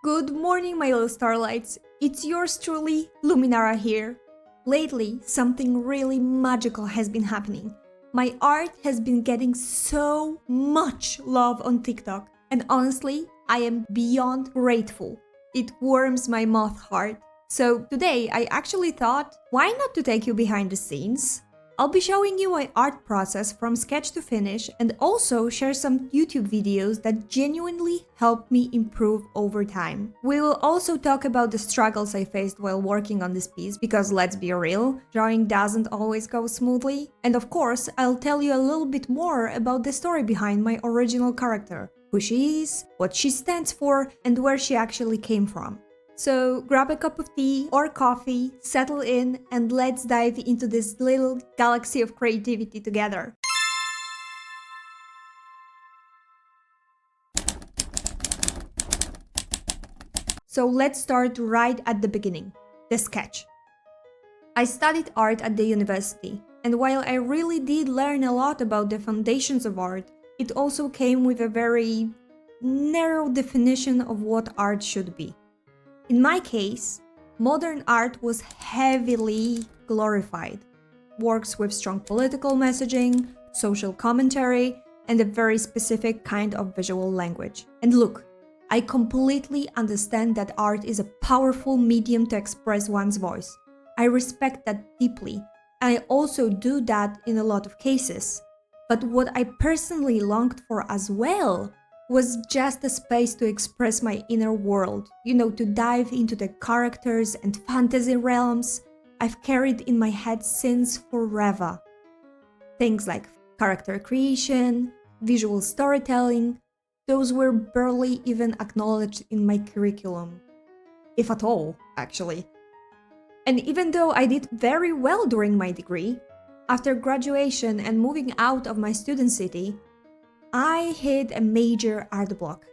Good morning, my little starlights. It's yours truly, Luminara here. Lately, something really magical has been happening. My art has been getting so much love on TikTok, and honestly, I am beyond grateful. It warms my moth heart. So today, I actually thought, why not to take you behind the scenes? I'll be showing you my art process from sketch to finish and also share some YouTube videos that genuinely helped me improve over time. We will also talk about the struggles I faced while working on this piece because let's be real, drawing doesn't always go smoothly. And of course, I'll tell you a little bit more about the story behind my original character, who she is, what she stands for, and where she actually came from. So grab a cup of tea or coffee, settle in, and let's dive into this little galaxy of creativity together. So let's start right at the beginning, the sketch. I studied art at the university, and while I really did learn a lot about the foundations of art, it also came with a very narrow definition of what art should be. In my case, modern art was heavily glorified. Works with strong political messaging, social commentary, and a very specific kind of visual language. And look, I completely understand that art is a powerful medium to express one's voice. I respect that deeply, and I also do that in a lot of cases. But what I personally longed for as well was just a space to express my inner world, to dive into the characters and fantasy realms I've carried in my head since forever. Things like character creation, visual storytelling, those were barely even acknowledged in my curriculum. If at all, actually. And even though I did very well during my degree, after graduation and moving out of my student city, I hit a major art block.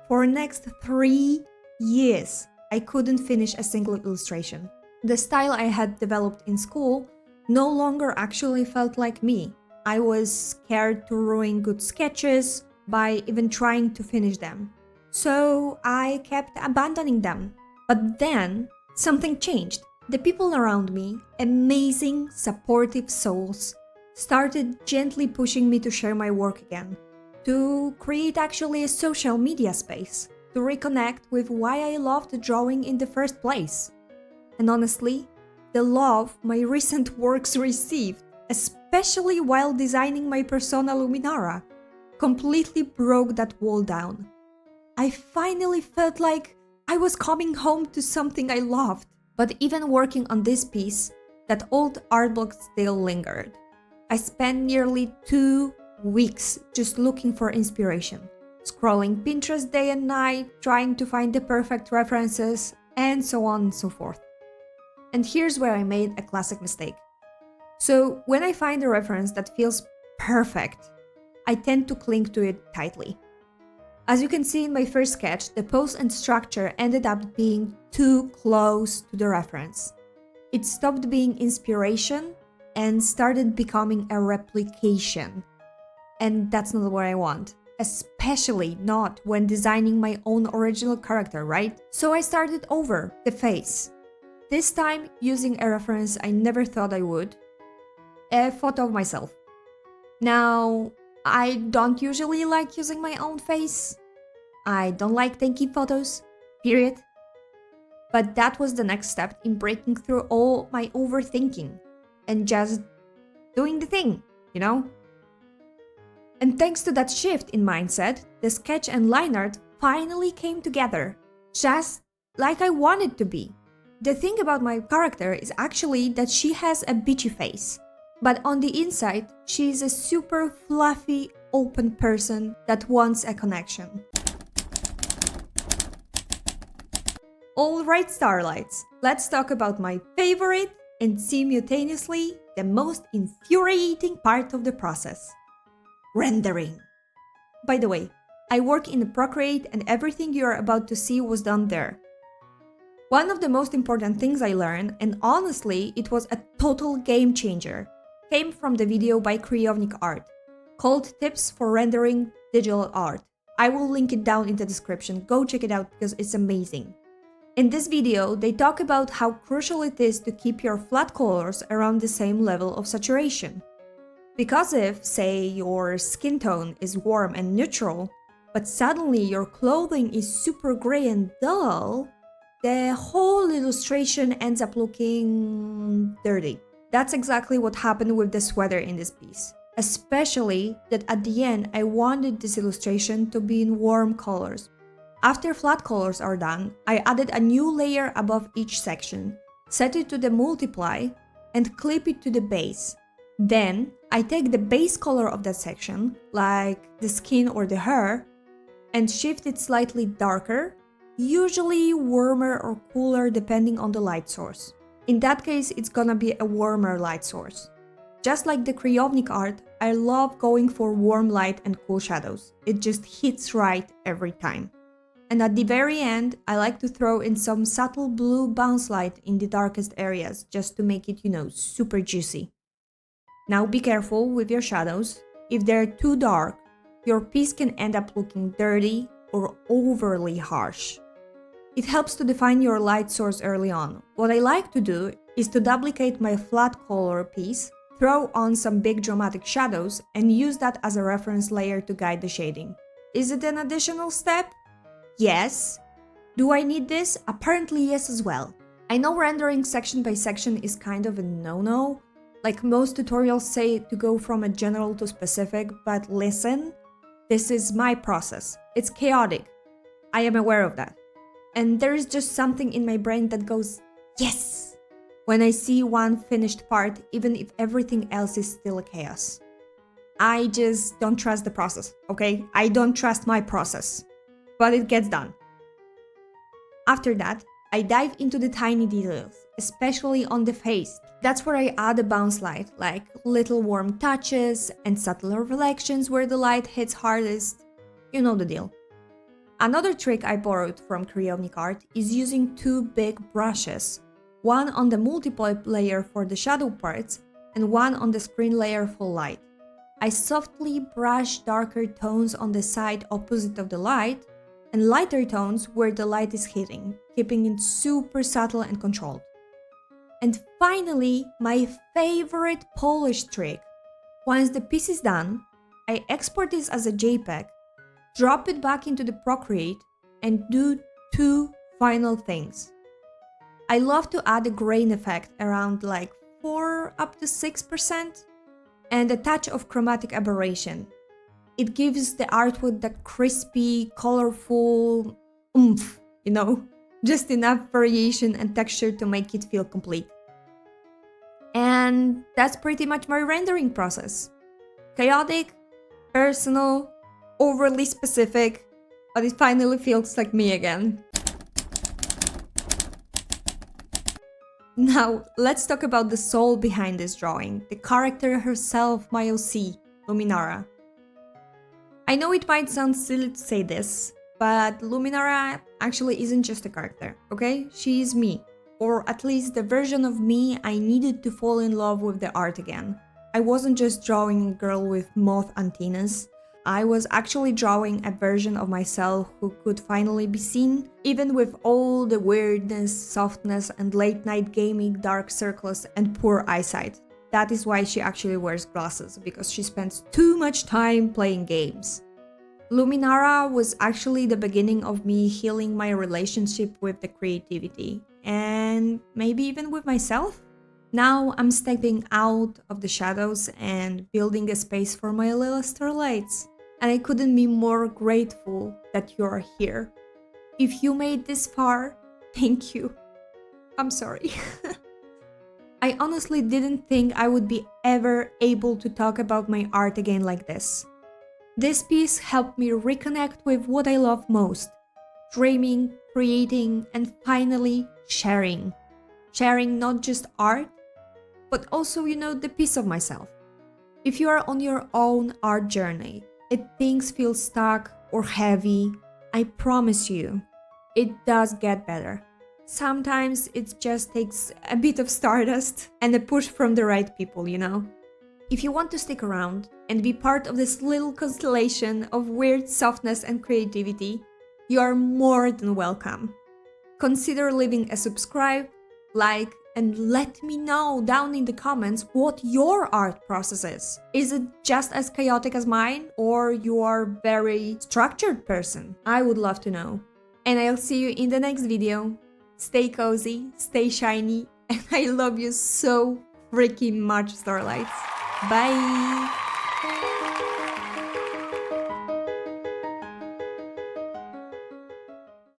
For the next 3 years, I couldn't finish a single illustration. The style I had developed in school no longer actually felt like me. I was scared to ruin good sketches by even trying to finish them. So I kept abandoning them. But then, something changed. The people around me, amazing, supportive souls, started gently pushing me to share my work again. To create actually a social media space, to reconnect with why I loved drawing in the first place. And honestly, the love my recent works received, especially while designing my persona Luminara, completely broke that wall down. I finally felt like I was coming home to something I loved. But even working on this piece, that old art block still lingered. I spent nearly 2 weeks just looking for inspiration, scrolling Pinterest day and night, trying to find the perfect references, and so on and so forth. And here's where I made a classic mistake. So when I find a reference that feels perfect, I tend to cling to it tightly. As you can see in my first sketch, the pose and structure ended up being too close to the reference. It stopped being inspiration and started becoming a replication. And that's not what I want, especially not when designing my own original character, right? So I started over, the face. This time using a reference I never thought I would, a photo of myself. Now, I don't usually like using my own face. I don't like taking photos, period. But that was the next step in breaking through all my overthinking and just doing the thing, And thanks to that shift in mindset, the sketch and line art finally came together, just like I wanted to be. The thing about my character is actually that she has a bitchy face, but on the inside, she is a super fluffy, open person that wants a connection. Alright, Starlights, let's talk about my favorite and simultaneously the most infuriating part of the process. Rendering. By the way, I work in Procreate and everything you are about to see was done there. One of the most important things I learned, and honestly it was a total game changer, came from the video by Kryjovnik Art, called Tips for Rendering Digital Art. I will link it down in the description. Go check it out because it's amazing. In this video, they talk about how crucial it is to keep your flat colors around the same level of saturation. Because if, say, your skin tone is warm and neutral, but suddenly your clothing is super gray and dull, the whole illustration ends up looking dirty. That's exactly what happened with the sweater in this piece. Especially that at the end I wanted this illustration to be in warm colors. After flat colors are done, I added a new layer above each section, set it to the multiply, and clip it to the base. Then I take the base color of that section, like the skin or the hair, and shift it slightly darker, usually warmer or cooler depending on the light source. In that case, it's gonna be a warmer light source. Just like the Kryjovnik Art, I love going for warm light and cool shadows. It just hits right every time. And at the very end, I like to throw in some subtle blue bounce light in the darkest areas just to make it, super juicy. Now be careful with your shadows. If they're too dark, your piece can end up looking dirty or overly harsh. It helps to define your light source early on. What I like to do is to duplicate my flat color piece, throw on some big dramatic shadows, and use that as a reference layer to guide the shading. Is it an additional step? Yes. Do I need this? Apparently yes as well. I know rendering section by section is kind of a no-no. Like most tutorials say to go from a general to specific, but listen, this is my process. It's chaotic. I am aware of that. And there is just something in my brain that goes, yes, when I see one finished part, even if everything else is still a chaos. I just don't trust the process, okay? I don't trust my process, but it gets done. After that, I dive into the tiny details, especially on the face. That's where I add a bounce light, like little warm touches and subtle reflections where the light hits hardest. You know the deal. Another trick I borrowed from Kryjovnik Art is using two big brushes, one on the multiply layer for the shadow parts and one on the screen layer for light. I softly brush darker tones on the side opposite of the light and lighter tones where the light is hitting, keeping it super subtle and controlled. And finally, my favorite polish trick. Once the piece is done, I export this as a JPEG, drop it back into the Procreate, and do two final things. I love to add a grain effect around like 4 up to 6% and a touch of chromatic aberration. It gives the artwork that crispy, colorful oomph, just enough variation and texture to make it feel complete. And that's pretty much my rendering process. Chaotic, personal, overly specific, but it finally feels like me again. Now, let's talk about the soul behind this drawing, the character herself, my OC, Luminara. I know it might sound silly to say this, but Luminara actually isn't just a character, okay? She is me, or at least the version of me I needed to fall in love with the art again. I wasn't just drawing a girl with moth antennas. I was actually drawing a version of myself who could finally be seen, even with all the weirdness, softness, and late-night gaming, dark circles, and poor eyesight. That is why she actually wears glasses, because she spends too much time playing games. Luminara was actually the beginning of me healing my relationship with the creativity, and maybe even with myself. Now I'm stepping out of the shadows and building a space for my little starlights. And I couldn't be more grateful that you're here. If you made this far, thank you. I'm sorry. I honestly didn't think I would be ever able to talk about my art again like this. This piece helped me reconnect with what I love most: dreaming, creating, and finally sharing. Sharing not just art, but also, the piece of myself. If you are on your own art journey, if things feel stuck or heavy, I promise you, it does get better. Sometimes it just takes a bit of stardust and a push from the right people, If you want to stick around and be part of this little constellation of weird softness and creativity, you are more than welcome. Consider leaving a subscribe, like, and let me know down in the comments what your art process is. Is it just as chaotic as mine, or you are a very structured person? I would love to know. And I'll see you in the next video. Stay cozy, stay shiny, and I love you so freaking much, Starlights. Bye!